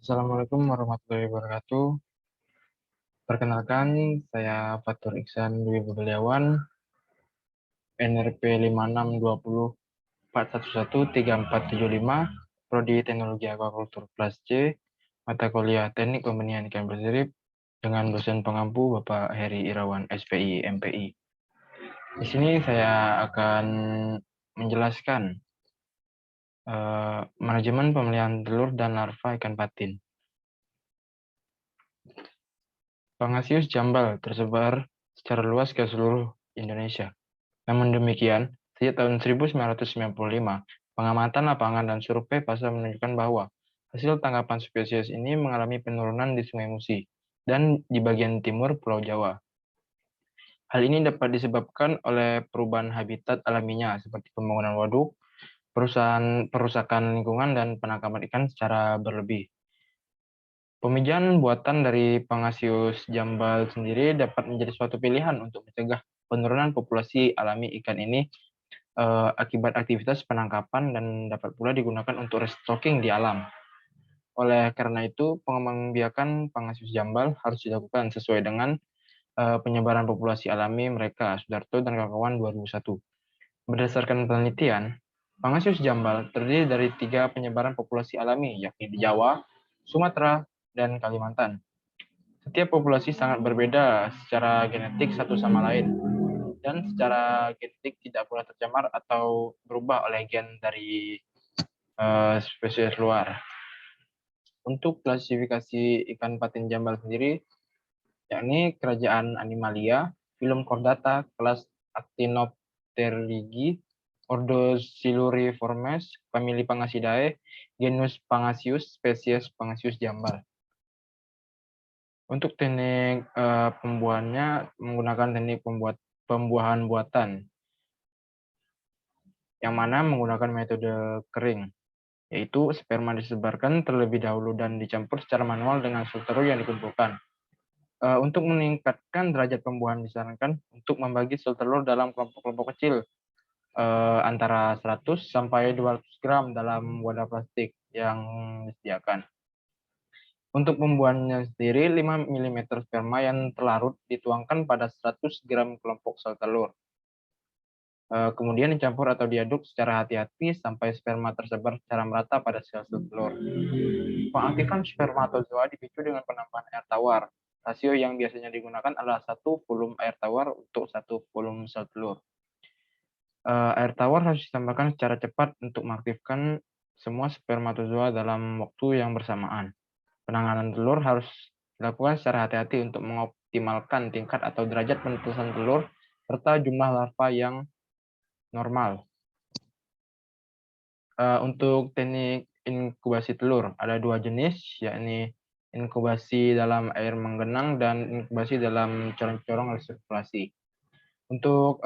Assalamualaikum warahmatullahi wabarakatuh. Perkenalkan, saya Fatur Iksan Dwi Budiawan, NRP 5620411345, Prodi Teknologi Aquakultur Kelas C, mata kuliah Teknik Pembenihan Ikan Bersirip, dengan dosen pengampu Bapak Heri Irawan, SPI, MPI. Di sini saya akan menjelaskan manajemen pemeliharaan telur dan larva ikan patin. Pangasius jambal tersebar secara luas ke seluruh Indonesia. Namun demikian, sejak tahun 1995, pengamatan lapangan dan survei pasar menunjukkan bahwa hasil tangkapan spesies ini mengalami penurunan di Sungai Musi dan di bagian timur Pulau Jawa. Hal ini dapat disebabkan oleh perubahan habitat alaminya seperti pembangunan waduk, perusakan lingkungan, dan penangkapan ikan secara berlebih. Pemijahan buatan dari Pangasius jambal sendiri dapat menjadi suatu pilihan untuk mencegah penurunan populasi alami ikan ini akibat aktivitas penangkapan dan dapat pula digunakan untuk restocking di alam. Oleh karena itu, pengembangbiakan Pangasius jambal harus dilakukan sesuai dengan penyebaran populasi alami mereka, Sudarto dan kawan-kawan 2001. Berdasarkan penelitian, Pangasius jambal terdiri dari 3 penyebaran populasi alami, yakni di Jawa, Sumatera, dan Kalimantan. Setiap populasi sangat berbeda secara genetik satu sama lain, dan secara genetik tidak pula tercemar atau berubah oleh gen dari spesies luar. Untuk klasifikasi ikan patin jambal sendiri, yakni kerajaan Animalia, filum Chordata, kelas Actinopterygii, ordo Siluriformes, famili Pangasidae, genus Pangasius, spesies Pangasius jambal. Untuk teknik pembuahannya menggunakan teknik pembuahan buatan, yang mana menggunakan metode kering, yaitu sperma disebarkan terlebih dahulu dan dicampur secara manual dengan sel telur yang dikumpulkan. Untuk meningkatkan derajat pembuahan disarankan untuk membagi sel telur dalam kelompok-kelompok kecil antara 100 sampai 200 gram dalam wadah plastik yang disediakan. Untuk pembuahannya sendiri, 5 mm sperma yang terlarut dituangkan pada 100 gram kelompok sel telur. Kemudian dicampur atau diaduk secara hati-hati sampai sperma tersebar secara merata pada sel-sel telur. Pengaktifan spermatozoa dipicu dengan penambahan air tawar. Rasio yang biasanya digunakan adalah 1 volume air tawar untuk 1 volume sel telur. Air tawar harus ditambahkan secara cepat untuk mengaktifkan semua spermatozoa dalam waktu yang bersamaan. Penanganan telur harus dilakukan secara hati-hati untuk mengoptimalkan tingkat atau derajat penetesan telur serta jumlah larva yang normal. Untuk teknik inkubasi telur ada 2 jenis, yakni inkubasi dalam air menggenang dan inkubasi dalam corong-corong resirkulasi. Untuk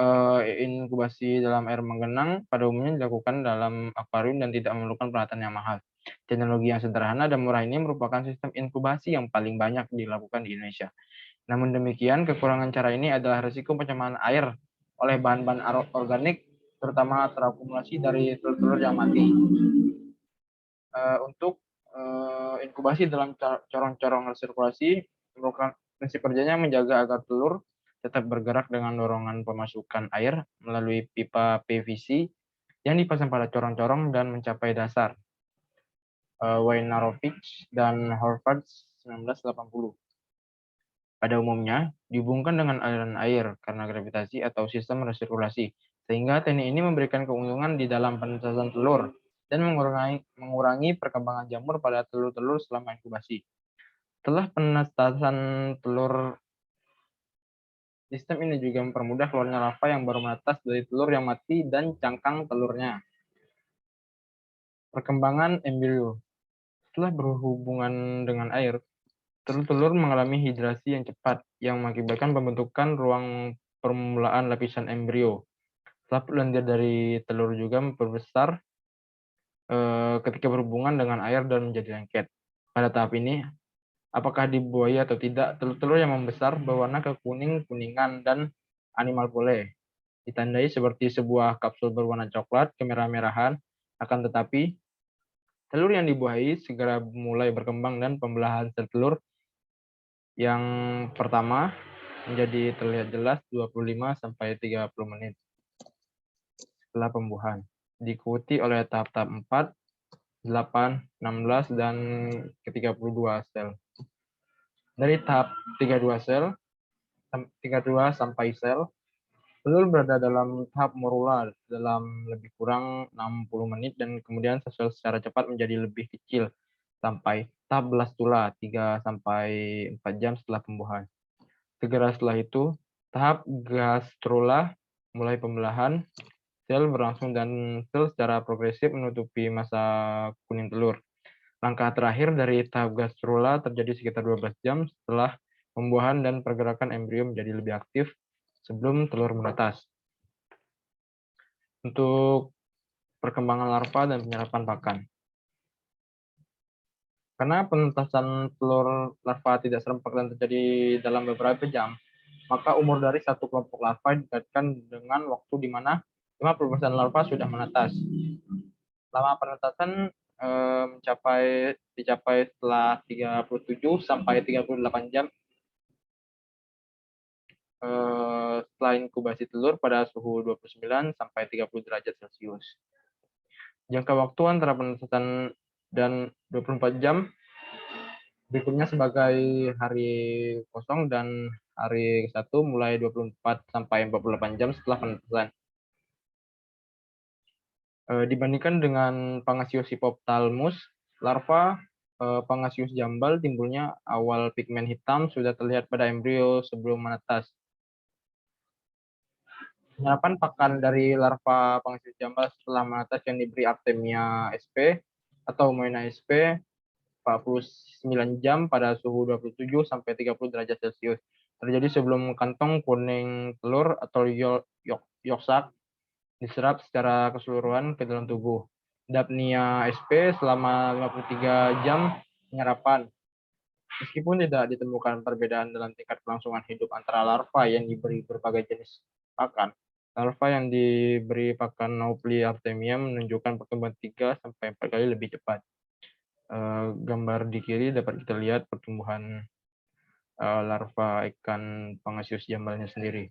inkubasi dalam air menggenang pada umumnya dilakukan dalam akuarium dan tidak memerlukan peralatan yang mahal. Teknologi yang sederhana dan murah ini merupakan sistem inkubasi yang paling banyak dilakukan di Indonesia. Namun demikian, kekurangan cara ini adalah risiko pencemaran air oleh bahan-bahan organik, terutama terakumulasi dari telur-telur yang mati. Untuk inkubasi dalam corong-corong resirkulasi, merupakan prinsip kerjanya menjaga agar telur tetap bergerak dengan dorongan pemasukan air melalui pipa PVC yang dipasang pada corong-corong dan mencapai dasar. Wojnarowicz dan Horvath 1980. Pada umumnya, dihubungkan dengan aliran air karena gravitasi atau sistem resirkulasi, sehingga teknik ini memberikan keuntungan di dalam penetasan telur dan mengurangi perkembangan jamur pada telur-telur selama inkubasi. Setelah penetasan telur, sistem ini juga mempermudah keluarnya larva yang baru menetas dari telur yang mati dan cangkang telurnya. Perkembangan embrio. Setelah berhubungan dengan air, telur-telur mengalami hidrasi yang cepat yang mengakibatkan pembentukan ruang permulaan lapisan embrio. Selaput lendir dari telur juga memperbesar ketika berhubungan dengan air dan menjadi lengket. Pada tahap ini, apakah di buaya atau tidak, telur-telur yang membesar berwarna kekuning-kuningan dan animal pole, ditandai seperti sebuah kapsul berwarna coklat kemerah-merahan. Akan tetapi, Telur yang dibuahi segera mulai berkembang dan pembelahan sel telur yang pertama menjadi terlihat jelas 25-30 menit setelah pembuahan, diikuti oleh tahap-tahap 4, 8, 16, dan ke-32 sel. Dari tahap 32 sampai sel, telur berada dalam tahap morula dalam lebih kurang 60 menit dan kemudian sel secara cepat menjadi lebih kecil sampai tahap blastula 3-4 jam setelah pembuahan. Segera setelah itu, tahap gastrula mulai pembelahan sel berlangsung dan sel secara progresif menutupi masa kuning telur. Langkah terakhir dari tahap gastrula terjadi sekitar 12 jam setelah pembuahan dan pergerakan embrio menjadi lebih aktif sebelum telur menetas. Untuk perkembangan larva dan penyerapan pakan. Karena penetasan telur larva tidak serempak dan terjadi dalam beberapa jam, maka umur dari satu kelompok larva dikaitkan dengan waktu di mana 50% larva sudah menetas. Lama penetasan dicapai setelah 37-38 jam setelah inkubasi telur pada suhu 29-30 derajat Celcius. Jangka waktu antara penetasan dan 24 jam berikutnya sebagai hari kosong dan hari ke-1 mulai 24-48 jam setelah penetasan. Dibandingkan dengan Pangasius hypophthalmus, larva Pangasius jambal timbulnya awal pigmen hitam sudah terlihat pada embrio sebelum menetas. Penyerapan pakan dari larva Pangasius jambal setelah menetas yang diberi Artemia sp atau Moena sp 49 jam pada suhu 27-30 derajat Celcius. Terjadi sebelum kantong kuning telur atau yolk sac diserap secara keseluruhan ke dalam tubuh. Dapnia sp selama 53 jam penyerapan. Meskipun tidak ditemukan perbedaan dalam tingkat kelangsungan hidup antara larva yang diberi berbagai jenis pakan, larva yang diberi pakan Naupli artemia menunjukkan pertumbuhan 3-4 kali lebih cepat. Gambar di kiri dapat kita lihat pertumbuhan larva ikan Pangasius jambalnya sendiri.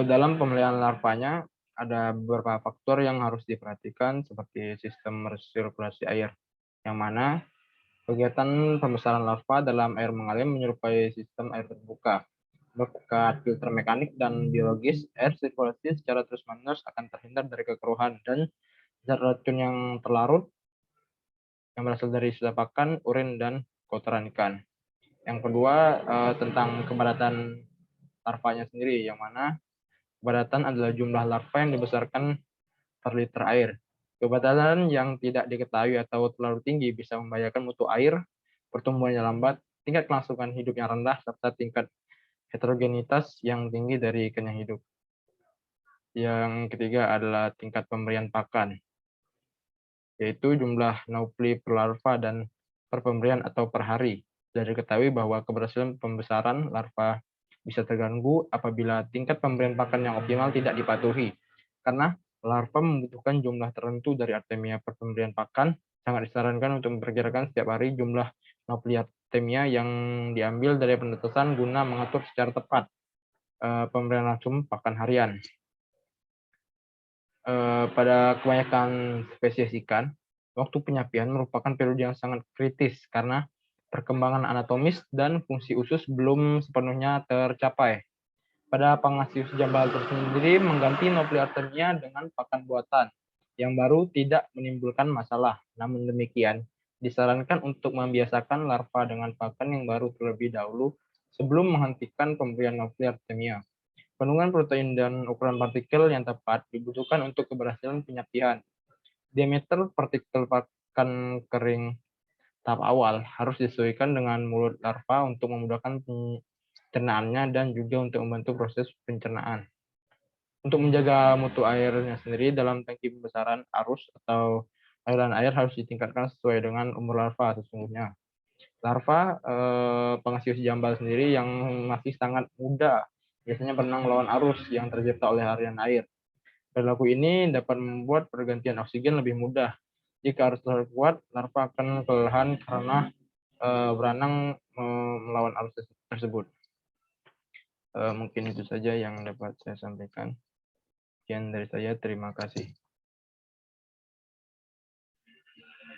Dalam pemeliharaan larvanya ada beberapa faktor yang harus diperhatikan seperti sistem resirkulasi air, yang mana kegiatan pembesaran larva dalam air mengalir menyerupai sistem air terbuka. Berkat filter mekanik dan biologis, air sirkulasi secara terus-menerus akan terhindar dari kekeruhan dan zat racun yang terlarut yang berasal dari sisa pakan, urin, dan kotoran ikan. Yang kedua, tentang kepadatan larvanya sendiri, yang mana kepadatan adalah jumlah larva yang dibesarkan per liter air. Kepadatan yang tidak diketahui atau terlalu tinggi bisa membahayakan mutu air, pertumbuhannya lambat, tingkat kelangsungan hidup yang rendah, serta tingkat heterogenitas yang tinggi dari ikan yang hidup. Yang ketiga adalah tingkat pemberian pakan, yaitu jumlah naupli per larva dan per pemberian atau per hari. Sudah diketahui bahwa keberhasilan pembesaran larva bisa terganggu apabila tingkat pemberian pakan yang optimal tidak dipatuhi. Karena larva membutuhkan jumlah tertentu dari Artemia per pemberian pakan, sangat disarankan untuk memperkirakan setiap hari jumlah naupli Artemia yang diambil dari penetasan guna mengatur secara tepat pemberian racun pakan harian. Pada kebanyakan spesies ikan, waktu penyapian merupakan periode yang sangat kritis karena perkembangan anatomis dan fungsi usus belum sepenuhnya tercapai. Pada Pangasius jambal tersendiri mengganti Naupli artemia dengan pakan buatan yang baru tidak menimbulkan masalah. Namun demikian, disarankan untuk membiasakan larva dengan pakan yang baru terlebih dahulu sebelum menghentikan pemberian Naupli artemia. Kandungan protein dan ukuran partikel yang tepat dibutuhkan untuk keberhasilan penyapian. Diameter partikel pakan kering tahap awal harus disesuaikan dengan mulut larva untuk memudahkan pencernaannya dan juga untuk membantu proses pencernaan. Untuk menjaga mutu airnya sendiri dalam tangki pembesaran arus atau aliran air harus ditingkatkan sesuai dengan umur larva sesungguhnya. Larva Pangasius jambal sendiri yang masih sangat muda biasanya berenang melawan arus yang tercipta oleh harian air. Perilaku ini dapat membuat pergantian oksigen lebih mudah. Jika arus terlalu kuat, larva akan kelelahan karena berenang melawan arus tersebut. Mungkin itu saja yang dapat saya sampaikan. Sekian dari saya, terima kasih.